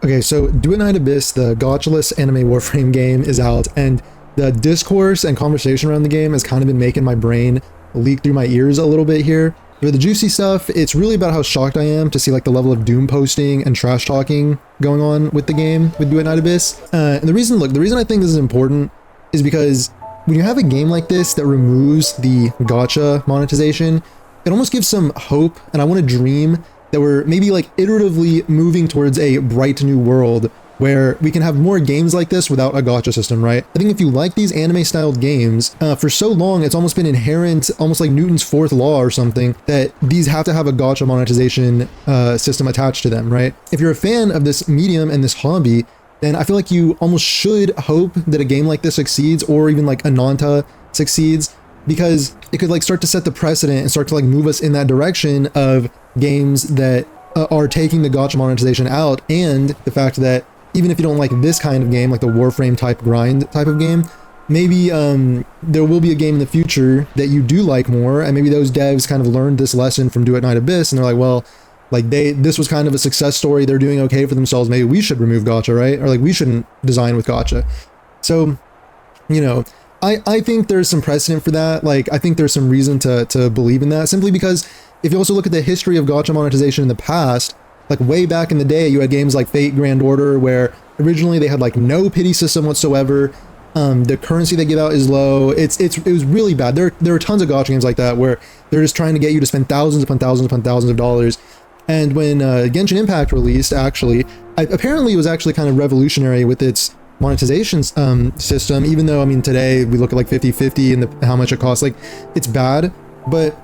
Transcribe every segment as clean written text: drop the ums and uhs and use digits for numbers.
Okay, so Do It Night Abyss, the gotchaless anime Warframe game, is out, and the discourse and conversation around the game has kind of been making my brain leak through my ears a little bit here. For the juicy stuff, it's really about how shocked I am to see like the level of doom posting and trash talking going on with the game with Do It Night Abyss. And the reason I think this is important is because when you have a game like this that removes the gacha monetization, it almost gives some hope, and I want to dream that we're maybe like iteratively moving towards a bright new world where we can have more games like this without a gacha system, right? I think if you like these anime-styled games, for so long, it's almost been inherent, almost like Newton's fourth law or something, that these have to have a gacha monetization system attached to them, right? If you're a fan of this medium and this hobby, then I feel like you almost should hope that a game like this succeeds, or even like Ananta succeeds, because it could like start to set the precedent and start to like move us in that direction of games that are taking the gacha monetization out, and the fact that even if you don't like this kind of game, like the Warframe type grind type of game, maybe there will be a game in the future that you do like more, and maybe those devs kind of learned this lesson from Do It Night Abyss, and they're like, well, like this was kind of a success story, they're doing okay for themselves, maybe we should remove gacha, right? Or like we shouldn't design with gacha. So, you know, I think there's some precedent for that. Like, I think there's some reason to believe in that, simply because if you also look at the history of gacha monetization in the past, like way back in the day, you had games like Fate Grand Order, where originally they had like no pity system whatsoever. The currency they give out is low. It was really bad. There are tons of gacha games like that where they're just trying to get you to spend thousands upon thousands upon thousands of dollars. And when Genshin Impact released, actually, apparently it was actually kind of revolutionary with its monetization system, even though, I mean, today we look at like 50-50 and how much it costs. Like, it's bad, but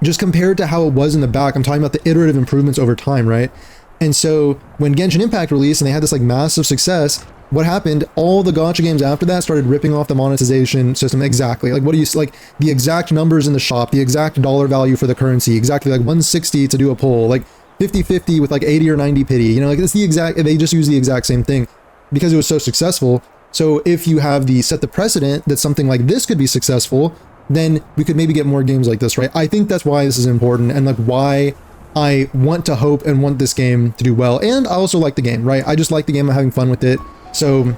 just compared to how it was in the back, I'm talking about the iterative improvements over time, right? And so when Genshin Impact released and they had this like massive success, what happened? All the gacha games after that started ripping off the monetization system exactly. Like, what do you like? The exact numbers in the shop, the exact dollar value for the currency, exactly like 160 to do a pull, like 50-50 with like 80 or 90 pity. You know, like it's the exact. They just use the exact same thing because it was so successful. So if you have set the precedent that something like this could be successful, then we could maybe get more games like this, right? I think that's why this is important, and like why I want to hope and want this game to do well. And I also like the game, right? I just like the game. I'm having fun with it. So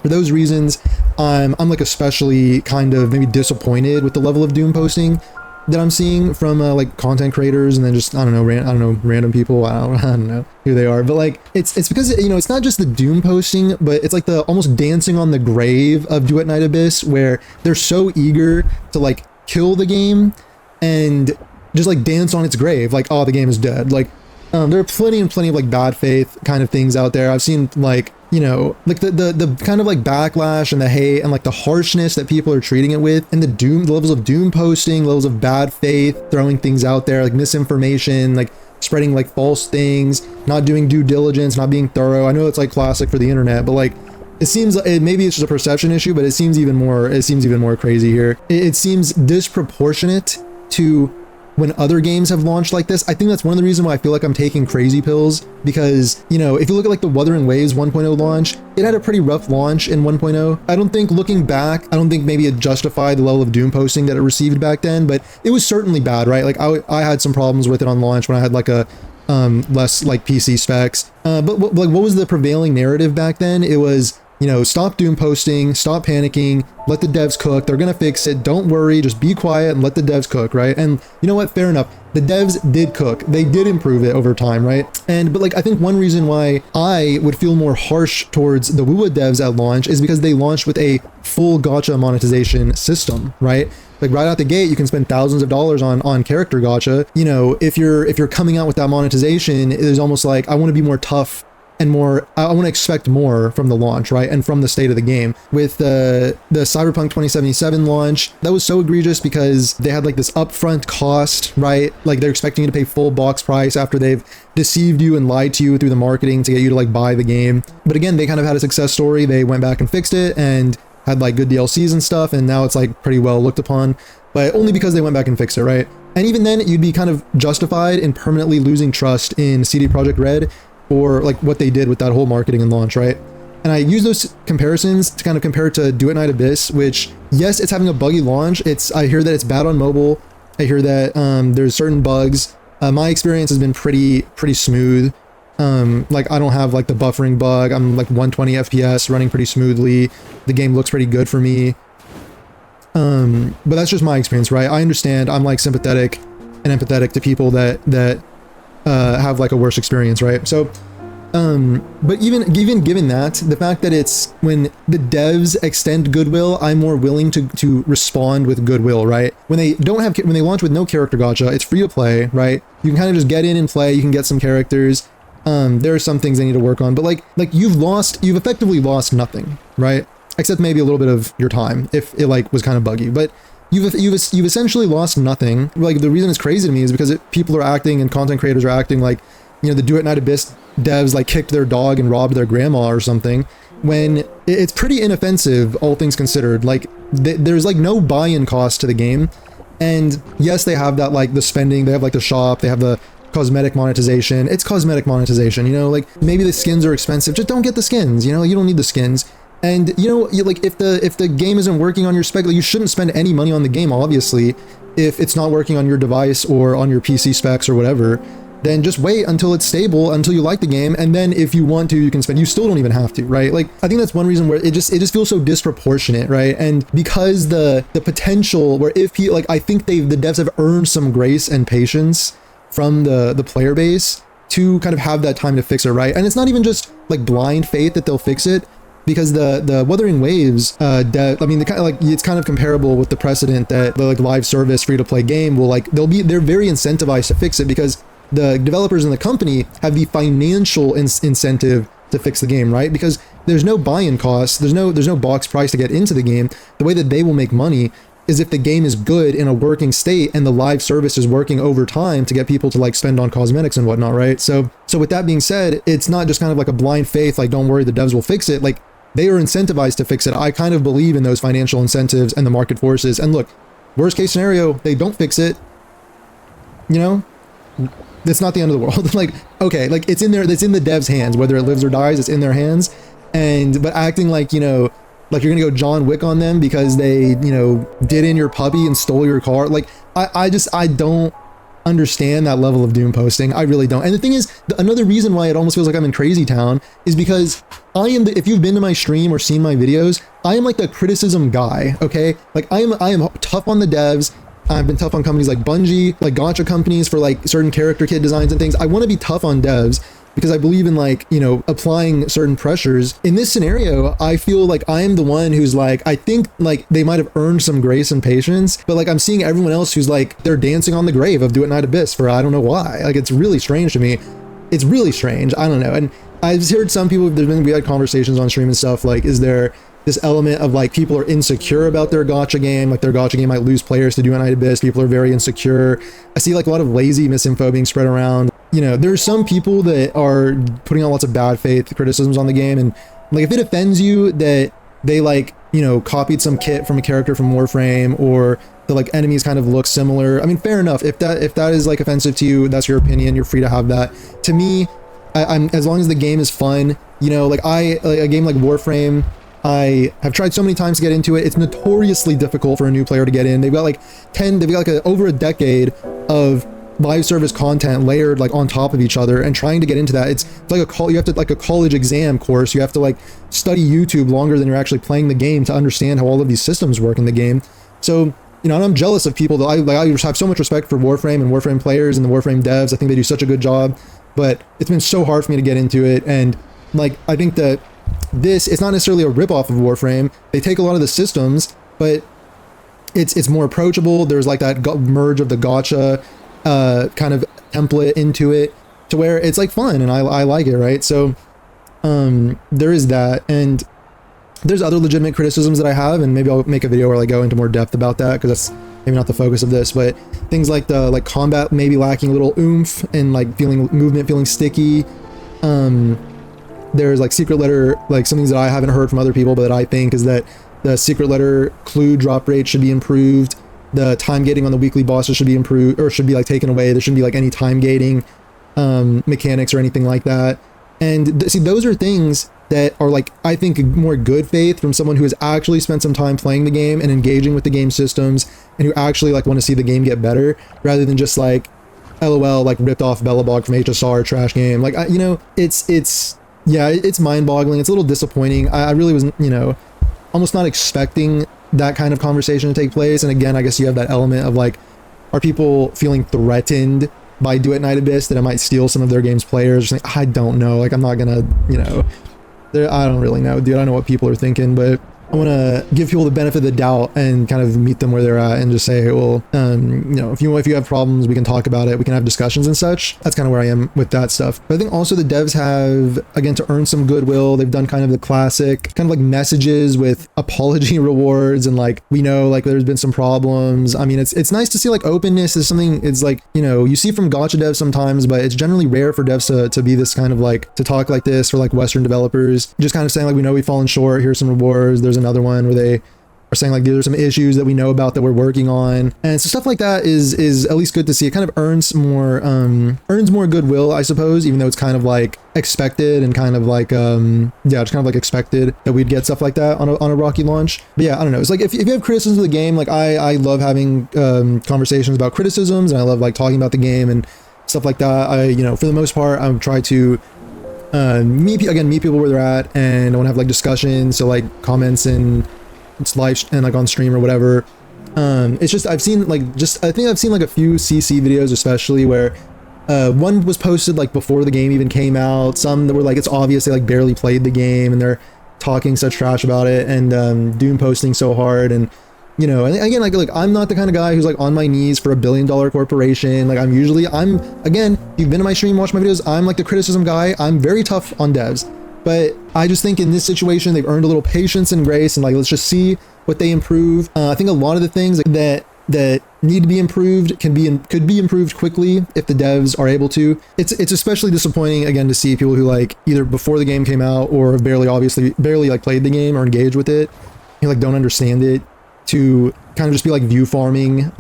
for those reasons, I'm like especially kind of maybe disappointed with the level of doom posting that I'm seeing from like content creators, and then just I don't know random people. I don't know who they are, but like it's because, you know, it's not just the doom posting, but it's like the almost dancing on the grave of Do It Night Abyss, where they're so eager to like kill the game and just like dance on its grave, like, oh, the game is dead. Like there are plenty of like bad faith kind of things out there. I've seen like, you know, like the kind of like backlash and the hate and like the harshness that people are treating it with, and the levels of doom posting, levels of bad faith, throwing things out there, like misinformation, like spreading like false things, not doing due diligence, not being thorough. I know it's like classic for the internet, but like it seems maybe it's just a perception issue, but it seems even more crazy here. It seems disproportionate to when other games have launched like this. I think that's one of the reasons why I feel like I'm taking crazy pills, because, you know, if you look at like the Wuthering Waves 1.0 launch, it had a pretty rough launch in 1.0. I don't think, looking back, I don't think maybe it justified the level of doom posting that it received back then, but it was certainly bad, right? Like I had some problems with it on launch when I had like a less like PC specs. But like what was the prevailing narrative back then? It was, you know, stop doom posting, stop panicking, let the devs cook, they're gonna fix it, don't worry, just be quiet and let the devs cook, right? And you know what, fair enough, the devs did cook, they did improve it over time, right? But like I think one reason why I would feel more harsh towards the WoWa devs at launch is because they launched with a full gacha monetization system, right? Like right out the gate, you can spend thousands of dollars on character gacha. You know, if you're coming out with that monetization, it is almost like I want to be more tough and more, I want to expect more from the launch, right? And from the state of the game. With the Cyberpunk 2077 launch, that was so egregious because they had like this upfront cost, right? Like they're expecting you to pay full box price after they've deceived you and lied to you through the marketing to get you to like buy the game. But again, they kind of had a success story. They went back and fixed it and had like good DLCs and stuff, and now it's like pretty well looked upon, but only because they went back and fixed it, right? And even then, you'd be kind of justified in permanently losing trust in CD Projekt Red, or like what they did with that whole marketing and launch, right? And I use those comparisons to kind of compare it to Do It Night Abyss, which, yes, it's having a buggy launch. I hear that it's bad on mobile. I hear that there's certain bugs. My experience has been pretty smooth. Like I don't have like the buffering bug. I'm like 120 FPS running pretty smoothly. The game looks pretty good for me. But that's just my experience, right? I understand. I'm like sympathetic and empathetic to people that have like a worse experience, right? So but even given that, the fact that it's when the devs extend goodwill, I'm more willing to respond with goodwill, right? When they launch with no character gacha, it's free to play, right? You can kind of just get in and play. You can get some characters. There are some things they need to work on, but like you've effectively lost nothing, right? Except maybe a little bit of your time if it like was kind of buggy, but you've essentially lost nothing. Like the reason it's crazy to me is because people are acting and content creators are acting like, you know, the Do It Night Abyss devs like kicked their dog and robbed their grandma or something, when it's pretty inoffensive, all things considered. Like there's like no buy-in cost to the game. And yes, they have that like the spending, they have like the shop, they have the cosmetic monetization. It's cosmetic monetization, you know, like maybe the skins are expensive, just don't get the skins, you know, you don't need the skins. And you know, like if the game isn't working on your spec, like, you shouldn't spend any money on the game, obviously, if it's not working on your device or on your PC specs or whatever. Then just wait until it's stable, until you like the game, and then if you want to, you can spend. You still don't even have to, right? Like I think that's one reason where it just feels so disproportionate, right? And because the potential where if like I think the devs have earned some grace and patience from the player base to kind of have that time to fix it, right? And it's not even just like blind faith that they'll fix it, because the Wuthering Waves I mean, it's kind of comparable with the precedent that the like live service free to play game will like they're very incentivized to fix it because the developers in the company have the financial incentive to fix the game, right? Because there's no buy-in cost, there's no box price to get into the game. The way that they will make money is if the game is good in a working state and the live service is working over time to get people to like spend on cosmetics and whatnot, right? So with that being said, it's not just kind of like a blind faith, like don't worry, the devs will fix it. Like they are incentivized to fix it. I kind of believe in those financial incentives and the market forces. And look, worst case scenario, they don't fix it, you know? It's not the end of the world. Like, okay, like it's in the devs' hands, whether it lives or dies, it's in their hands. But acting like, you know, like you're gonna go John Wick on them because they, you know, did in your puppy and stole your car. Like, I don't understand that level of doom posting. I really don't. And the thing is, another reason why it almost feels like I'm in crazy town is because if you've been to my stream or seen my videos, I am like the criticism guy, okay? Like I am tough on the devs. I've been tough on companies like Bungie, like gacha companies for like certain character kit designs and things. I want to be tough on devs because I believe in like, you know, applying certain pressures. In this scenario, I feel like I am the one who's like, I think like they might have earned some grace and patience, but like I'm seeing everyone else who's like, they're dancing on the grave of Do It Night Abyss for I don't know why. Like it's really strange to me. It's really strange. I don't know. And I've heard some people, we had conversations on stream and stuff, like, is there this element of like people are insecure about their gacha game, like their gacha game might lose players to Do It Night Abyss. People are very insecure. I see like a lot of lazy misinfo being spread around. You know, there's some people that are putting out lots of bad faith criticisms on the game, and like if it offends you that they like, you know, copied some kit from a character from Warframe, or the like enemies kind of look similar, I mean, fair enough. If that is like offensive to you, that's your opinion, you're free to have that. To me, I'm as long as the game is fun, you know, like a game like Warframe, I have tried so many times to get into it. It's notoriously difficult for a new player to get in. They've got like over a decade of live service content layered like on top of each other, and trying to get into that, it's like you have to like a college exam course. You have to like study YouTube longer than you're actually playing the game to understand how all of these systems work in the game. So, you know, and I'm jealous of people that I just have so much respect for Warframe and Warframe players and the Warframe devs. I think they do such a good job, but it's been so hard for me to get into it. And like, I think that it's not necessarily a ripoff of Warframe. They take a lot of the systems, but it's more approachable. There's like that merge of the gacha kind of template into it to where it's like fun, and I like it, right? So there is that, and there's other legitimate criticisms that I have, and maybe I'll make a video where I go into more depth about that, because that's maybe not the focus of this. But things like the like combat maybe lacking a little oomph, and like movement feeling sticky. There's like secret letter, like some things that I haven't heard from other people, but that I think is that the secret letter clue drop rate should be improved. The time gating on the weekly bosses should be improved, or should be like taken away. There shouldn't be like any time gating mechanics or anything like that. And see, those are things that are like, I think, more good faith from someone who has actually spent some time playing the game and engaging with the game systems, and who actually like want to see the game get better, rather than just like, LOL, like ripped off Bellabog from HSR, trash game. Like, you know, yeah, it's mind-boggling. It's a little disappointing. I really was, you know, almost not expecting that kind of conversation to take place. And again, I guess you have that element of like, are people feeling threatened by Do It Night Abyss that it might steal some of their game's players? Like, I don't know. Like, I'm not gonna, you know, I don't really know, dude. I don't know what people are thinking, but I want to give people the benefit of the doubt and kind of meet them where they're at and just say, well, you know, if you have problems, we can talk about it. We can have discussions and such. That's kind of where I am with that stuff. But I think also the devs have, again, to earn some goodwill, they've done kind of the classic kind of like messages with apology rewards and like, we know like there's been some problems. I mean, it's nice to see like openness is something, it's like, you know, you see from gacha devs sometimes, but it's generally rare for devs to be this kind of like, to talk like this for like Western developers. Just kind of saying like, we know we've fallen short, here's some rewards. There's another one where they are saying like, these are some issues that we know about that we're working on, and so stuff like that is at least good to see. It kind of earns more goodwill, I suppose, even though it's kind of like expected and kind of like yeah, it's kind of like expected that we'd get stuff like that on a Rocky launch. But yeah, I don't know, it's like if you have criticisms of the game, like I love having conversations about criticisms, and I love like talking about the game and stuff like that. You know, for the most part, I try to meet people where they're at, and I want to have like discussions, so like comments and it's live and like on stream or whatever. It's just I think I've seen like a few CC videos especially where one was posted like before the game even came out, some that were like it's obvious they like barely played the game and they're talking such trash about it, and doom posting so hard. And you know, and again, like I'm not the kind of guy who's like on my knees for $1 billion corporation. Like I'm again, you've been to my stream, watched my videos, I'm like the criticism guy. I'm very tough on devs, but I just think in this situation they've earned a little patience and grace, and like let's just see what they improve. I think a lot of the things that need to be improved could be improved quickly if the devs are able to. It's especially disappointing again to see people who like either before the game came out or have barely like played the game or engaged with it, you like don't understand it, to kind of just be like view farming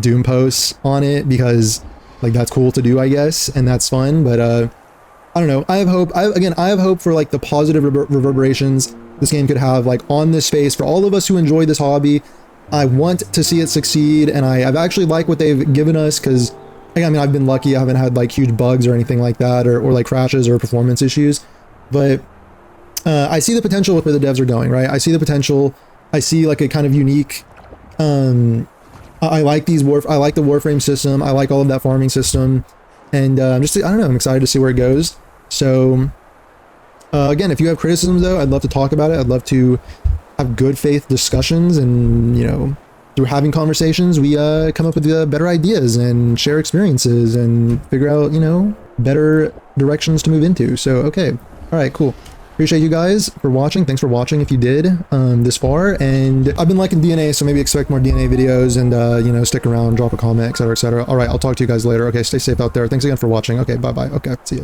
doom posts on it because like that's cool to do, I guess, and that's fun. But I don't know, I have hope. I have hope for like the positive reverberations this game could have like on this space for all of us who enjoy this hobby. I want to see it succeed, and I've actually liked what they've given us, because I mean, I've been lucky, I haven't had like huge bugs or anything like that, or like crashes or performance issues, but I see the potential with where the devs are going, right? I see the potential. I see like a kind of unique, I like the Warframe system, I like all of that farming system, and I don't know, I'm excited to see where it goes. So again, if you have criticisms though, I'd love to talk about it. I'd love to have good faith discussions, and you know, through having conversations we come up with better ideas and share experiences and figure out, you know, better directions to move into. So okay, all right, cool. Appreciate you guys for watching. Thanks for watching if you did this far. And I've been liking DNA, so maybe expect more DNA videos, and you know, stick around, drop a comment, etc, etc. All right, I'll talk to you guys later. Okay, stay safe out there. Thanks again for watching. Okay, bye bye. Okay, see you.